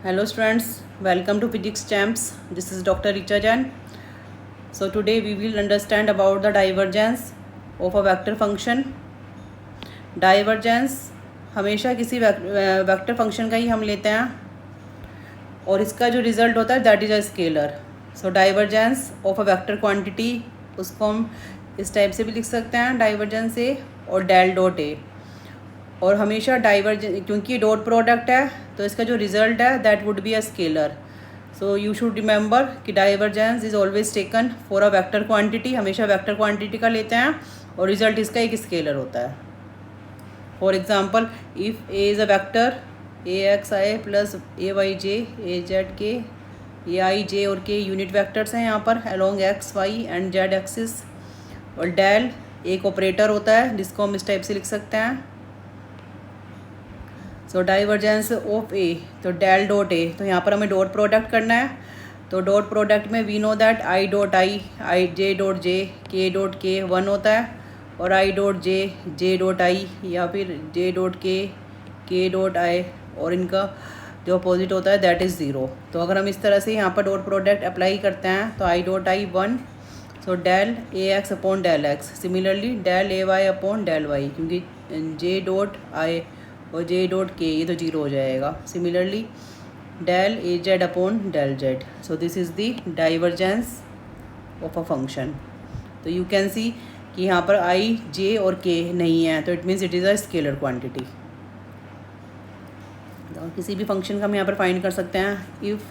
Hello students, welcome to Physics Champs. This is Dr. Richa Jain. So today we will understand about the divergence of a vector function. Divergence हमेशा किसी vector function का ही हम लेते हैं और इसका जो रिजल्ट होता है that is a scalar. So divergence of a vector quantity उसको हम इस टाइप से भी लिख सकते हैं, डाइवर्जेंस ए और डेल डॉट ए. और हमेशा डाइवर्जेंस क्योंकि डॉट प्रोडक्ट है तो इसका जो रिजल्ट है that would be a scalar. So you should remember कि divergence is always taken for a vector quantity. हमेशा वेक्टर क्वांटिटी का लेते हैं और रिजल्ट इसका एक स्केलर होता है. For example if A is a vector A X I plus A Y J A Z K, A आई जे और के यूनिट वेक्टर्स हैं यहाँ पर along X Y and Z axis. और डेल एक ऑपरेटर होता है जिसको हम इस टाइप से लिख सकते हैं. सो डाइवर्जेंस ऑफ ए तो डेल डॉट ए, तो यहाँ पर हमें डॉट प्रोडक्ट करना है. तो डॉट प्रोडक्ट में we know that I dot I J dot J K dot के 1 होता है और I dot J dot I या फिर जे डॉट के डॉट आई और इनका जो अपोजिट होता है दैट इज़ 0. तो अगर हम इस तरह से यहाँ पर डॉट प्रोडक्ट अप्लाई करते हैं तो I dot I 1. So del A X upon del X. Similarly del A Y upon del Y क्योंकि जे डॉट आई और जे डॉट के ये तो 0 हो जाएगा. Similarly del A Z upon del Z. So this is the divergence of a function. तो you can see कि यहाँ पर आई जे और के नहीं है तो it means it is a scalar quantity. किसी भी फंक्शन का हम यहाँ पर फाइंड कर सकते हैं. If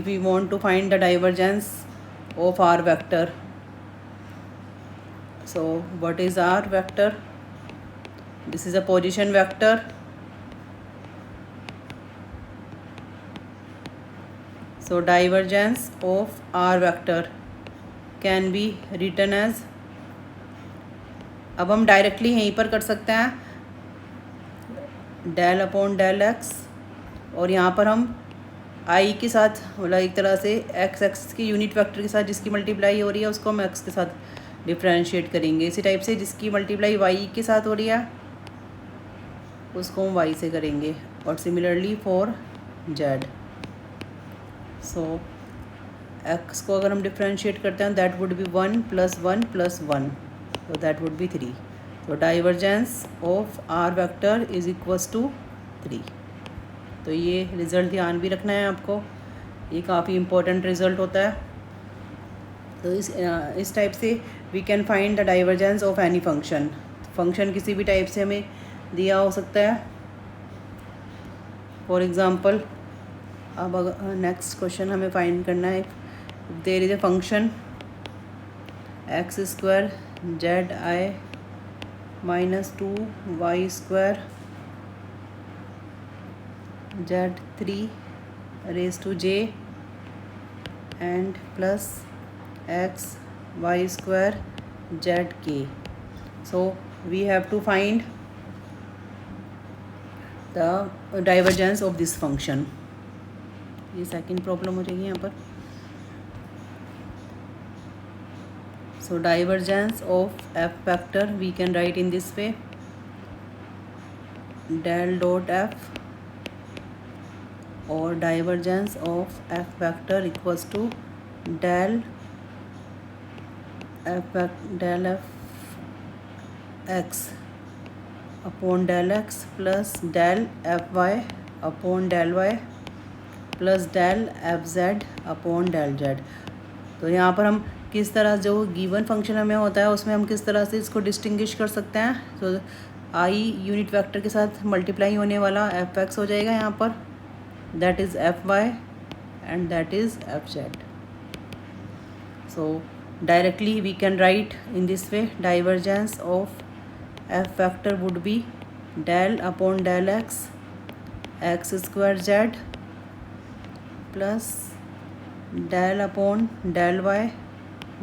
we want to find the divergence of R vector. So what is R vector? This is a position vector. So divergence of R vector can be written as, अब हम directly यहीं पर कर सकते हैं डेल अपॉन डेल एक्स और यहाँ पर हम आई के साथ मतलब एक तरह से एक्स एक्स की यूनिट वेक्टर के साथ जिसकी मल्टीप्लाई हो रही है उसको हम एक्स के साथ डिफ्रेंशिएट करेंगे. इसी टाइप से जिसकी मल्टीप्लाई वाई के साथ हो रही है उसको हम y से करेंगे और similarly for z. So x को अगर हम डिफ्रेंशिएट करते हैं दैट वुड बी 1 + 1 + 1 तो दैट वुड बी 3. तो divergence of r vector is equals to 3. तो ये रिज़ल्ट ध्यान भी रखना है आपको, ये काफ़ी इम्पोर्टेंट रिज़ल्ट होता है. तो इस टाइप से we can find the divergence of any function. Function किसी भी टाइप से हमें दिया हो सकता है. फॉर एग्ज़ाम्पल अब नेक्स्ट क्वेश्चन हमें फाइंड करना है. There is a function X square Z I -2y² z3 raised to j and plus x y² zk. So we have to find the divergence of this function. ये second problem हो जाएगी यहाँ पर. So divergence of F factor we can write in this way del dot F और divergence of F factor equals to del F X upon del X plus del F Y upon del Y plus del F Z upon del Z. तो यहाँ पर हम किस तरह जो given function हमें होता है उसमें हम किस तरह से इसको डिस्टिंग्विश कर सकते हैं. तो आई यूनिट वेक्टर के साथ मल्टीप्लाई होने वाला एफ एक्स हो जाएगा यहाँ पर, that is F Y and that is F Z. So directly we can write in this way divergence of f factor would be del upon del x x² z plus del upon del y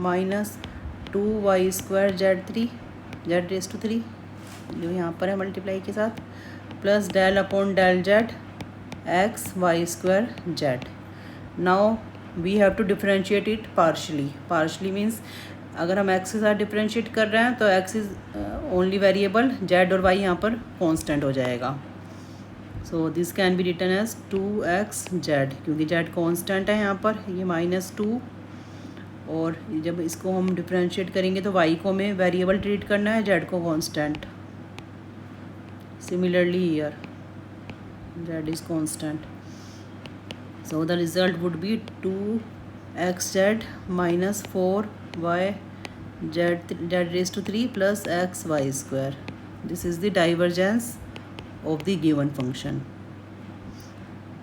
minus 2y² z3 z raised to 3 जो यहाँ पर है multiply के साथ plus del upon del Z x y² z. Now we have to differentiate it partially means अगर हम x के साथ डिफ्रेंशिएट कर रहे हैं तो x is only variable, z और y यहाँ पर कांस्टेंट हो जाएगा. So this can be written as 2xz, क्योंकि z कांस्टेंट है यहाँ पर, ये -2। और जब इसको हम डिफरेंशिएट करेंगे तो y को हमें वेरिएबल ट्रीट करना है, z को constant. Similarly here z is constant, so the result would be 2xz minus 4y z3 plus xy square. This is the divergence of the given function.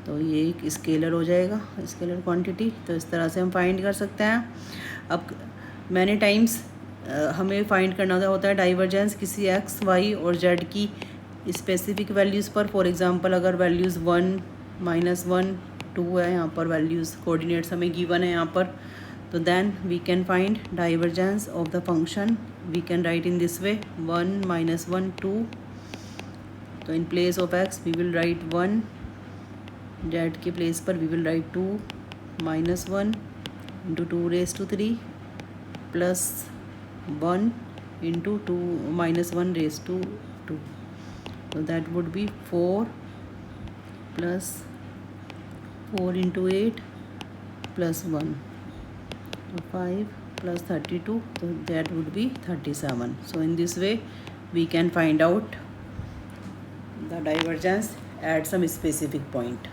तो ये एक स्केलर हो जाएगा, स्केलर क्वांटिटी। तो इस तरह से हम फाइंड कर सकते हैं। अब मैनी टाइम्स हमें फाइंड करना होता है डाइवर्जेंस किसी एक्स वाई और जेड की स्पेसिफिक वैल्यूज़ पर। फॉर एग्जांपल अगर वैल्यूज़ 1, -1, 2 है, यहाँ पर वैल्यूज़ कोऑर्डिनेट्स हमें गिवन है यहाँ पर, तो then we can find divergence of the function. We can write in this way 1, -1, 2। तो in place of X we will write 1, Z के प्लेस पर we will write 2 -1 into 2⁻³ plus 1 into 2 -1⁻²। So that would be 4 plus 4 into 8 plus 1. So 5 plus 32, so that would be 37. So in this way we can find out the divergence at some specific point.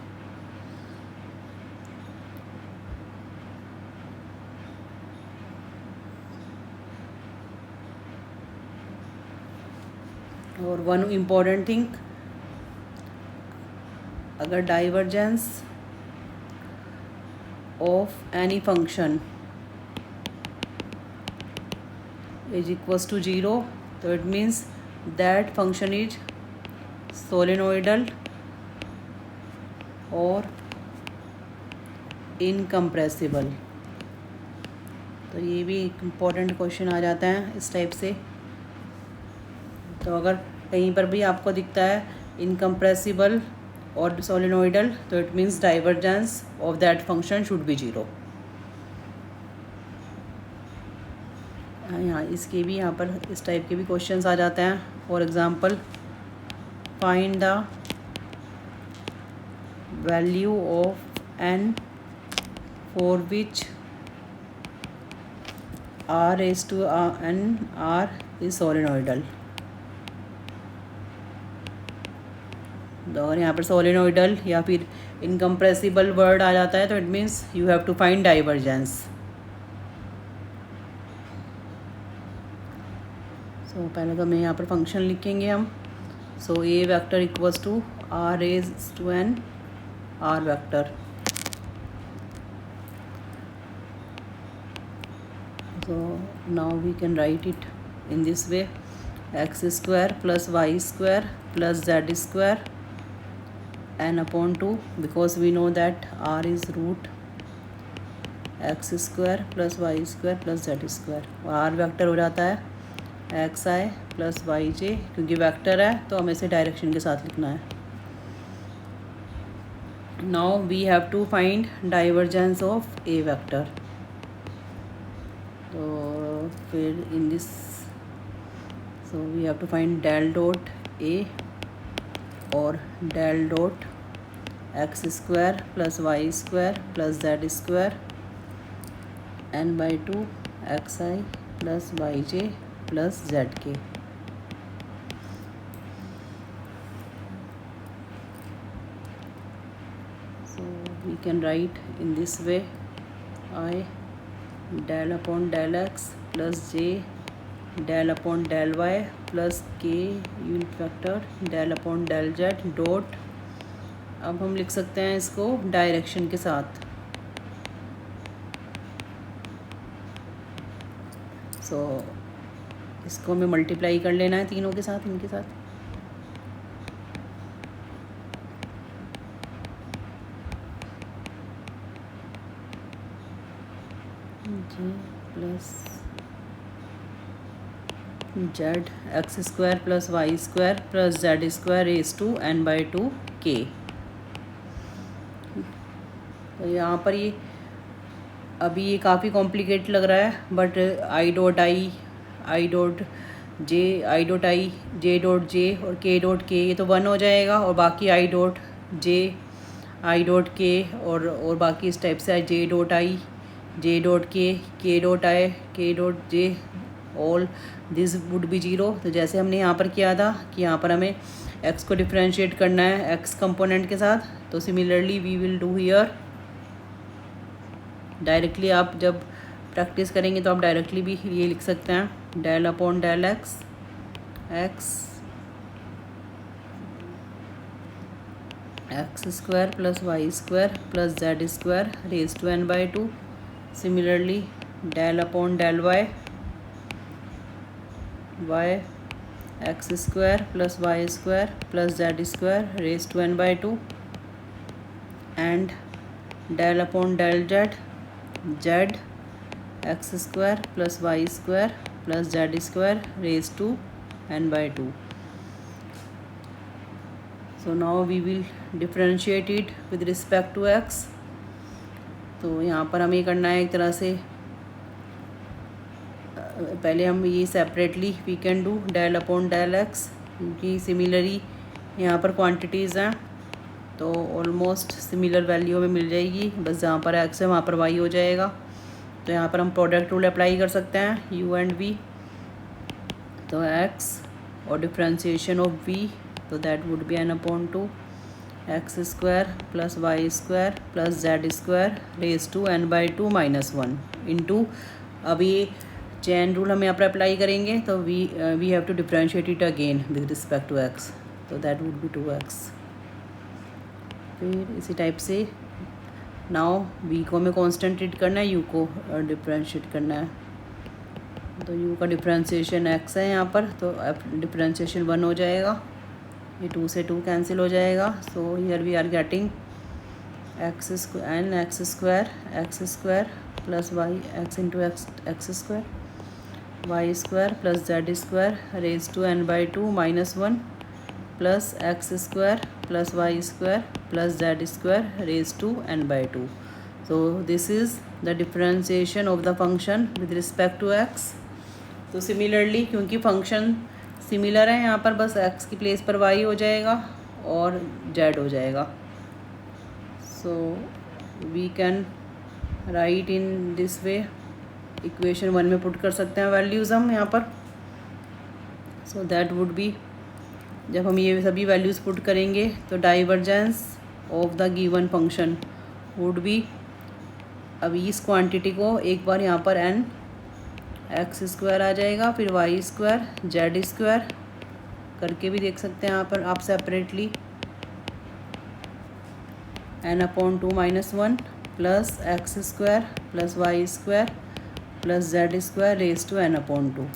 और one important thing, अगर divergence of any function is equals to 0, तो it means that function is solenoidal और incompressible. तो ये भी एक important question आ जाता है इस टाइप से। तो अगर कहीं पर भी आपको दिखता है इनकम्प्रेसिबल और सोलेनोइडल, तो it means divergence of that function should be 0। यहाँ इसके भी यहाँ पर इस टाइप के भी क्वेश्चंस आ जाते हैं। For example find the value of n for which r⁻n is solenoidal. तो अगर यहाँ पर सोलेनोइडल या फिर इनकम्प्रेसिबल वर्ड आ जाता है तो it means you have to find divergence. So पहले तो हमें यहाँ पर फंक्शन लिखेंगे हम। So A vector equals to r⁻n r vector. So now we can write it in this way, x² plus y² plus z² n/2, because we know that r is root x² plus y² plus z²। और r vector हो जाता है xi plus yj, क्योंकि vector है तो हमें इसे direction के साथ लिखना है। Now we have to find divergence of a vector. तो फिर in this, so we have to find del dot a और del dot x² plus y² plus z² n/2 xi plus yj plus zk। so we can write in this way, I del upon del x plus j del upon del y plus k unit vector del upon del z dot. अब हम लिख सकते हैं इसको direction के साथ। सो इसको हमें मल्टीप्लाई कर लेना है तीनों के साथ, इनके साथ। जी plus Z x² plus y² plus z² raised to n/2 k। तो यहाँ पर ये अभी ये काफ़ी कॉम्प्लिकेट लग रहा है, but I dot J I dot I, J dot जे और के डॉट के, ये तो 1 हो जाएगा, और बाकी I dot J, I dot के और बाकी इस टाइप से J dot I, J dot के डॉट आई, के dot J, all this would be 0। तो जैसे हमने यहाँ पर किया था कि यहाँ पर हमें x को डिफ्रेंशिएट करना है x कंपोनेंट के साथ, तो similarly we will do here. Directly आप जब प्रैक्टिस करेंगे तो आप डायरेक्टली भी ये लिख सकते हैं, del upon del X, X square plus Y square plus Z square raise to n/2। Similarly del upon del Y, X square plus Y square plus Z square raise to n/2 and del upon del Z, X square plus Y square plus Z square raise to n/2। So now we will differentiate it with respect to x। तो यहाँ पर हमें करना है एक तरह से, पहले हम ये separately we can do del upon del X, क्योंकि सिमिलरली यहाँ पर क्वांटिटीज़ हैं तो ऑलमोस्ट सिमिलर वैल्यू में मिल जाएगी, बस जहाँ पर एक्स है वहाँ पर वाई हो जाएगा। तो यहाँ पर हम प्रोडक्ट रूल अप्लाई कर सकते हैं, u एंड v। तो x और डिफ्रेंशिएशन ऑफ v, तो that would be n/2 X square plus Y square plus Z square raise to n/2 - 1 into, अब ये चेन रूल हम यहाँ पर अप्लाई करेंगे तो we have to differentiate it again with respect to x, तो that would be 2x। फिर इसी टाइप से नाउ v को हमें कांस्टेंट ट्रीट करना है, u को डिफ्रेंशिएट करना है। तो u का डिफ्रेंशिएशन x है यहाँ पर, तो डिफ्रेंशिएशन 1 हो जाएगा, ये 2 से 2 कैंसिल हो जाएगा। So here we are getting X square plus Y, X into X square, Y square plus Z square raise to n/2 - 1 plus X square plus Y square plus Z square raise to n/2। So this is the differentiation of the function with respect to x। तो similarly क्योंकि function similar है यहाँ पर, बस x की place पर y हो जाएगा और z हो जाएगा। So we can write in this way, equation 1 में पुट कर सकते हैं वैल्यूज़ हम यहाँ पर। सो दैट वुड बी, जब हम ये सभी वैल्यूज़ पुट करेंगे तो divergence of the given function would be, अब इस क्वांटिटी को एक बार यहाँ पर n एक्स स्क्वायर आ जाएगा, फिर वाई स्क्वायर जेड स्क्वायर करके भी देख सकते हैं यहाँ पर आप separately, n/2 - 1 plus X square plus Y square plus Z square raise to n/2।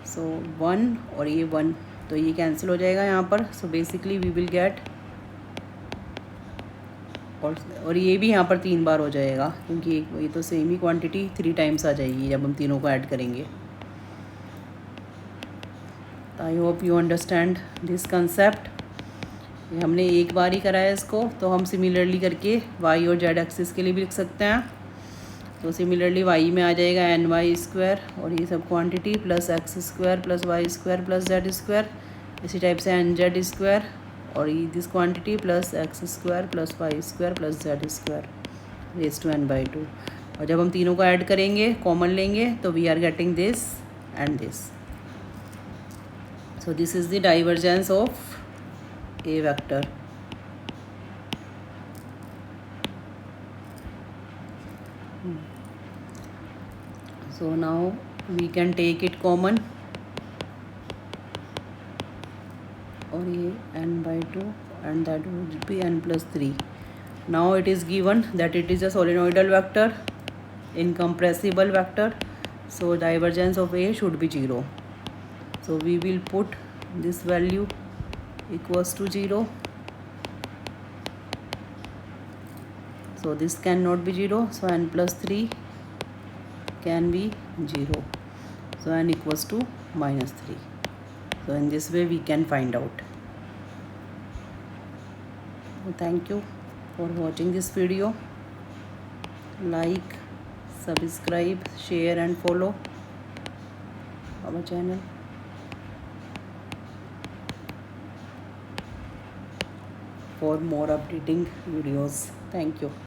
So 1 और ये 1, तो ये कैंसिल हो जाएगा यहाँ पर। So basically we will get, और ये भी यहाँ पर 3 बार हो जाएगा, क्योंकि ये तो सेम ही क्वांटिटी 3 टाइम्स आ जाएगी जब हम तीनों को ऐड करेंगे। I hope you understand this concept. ये हमने एक बार ही करा है इसको, तो हम सिमिलरली करके वाई और जेड एक्सिस के लिए भी लिख सकते हैं। तो सिमिलरली वाई में आ जाएगा ny स्क्वायर और ये सब quantity plus X square plus Y square plus Z square, इसी टाइप से nz स्क्वायर और ये this quantity plus X square plus Y square plus Z square raise to n/2। और जब हम तीनों को ऐड करेंगे, कॉमन लेंगे, तो we are getting this and this. So this is the divergence of a vector. So now we can take it common, और ये n/2 and that would be n+3। Now it is given that it is a solenoidal vector, incompressible vector, so divergence of A should be 0। So we will put this value equals to 0। So this cannot be 0, so n+3 can be 0, so n equals to -3। So in this way we can find out। So thank you for watching this video. Like, subscribe, share and follow। our channel. For more updating videos. Thank you.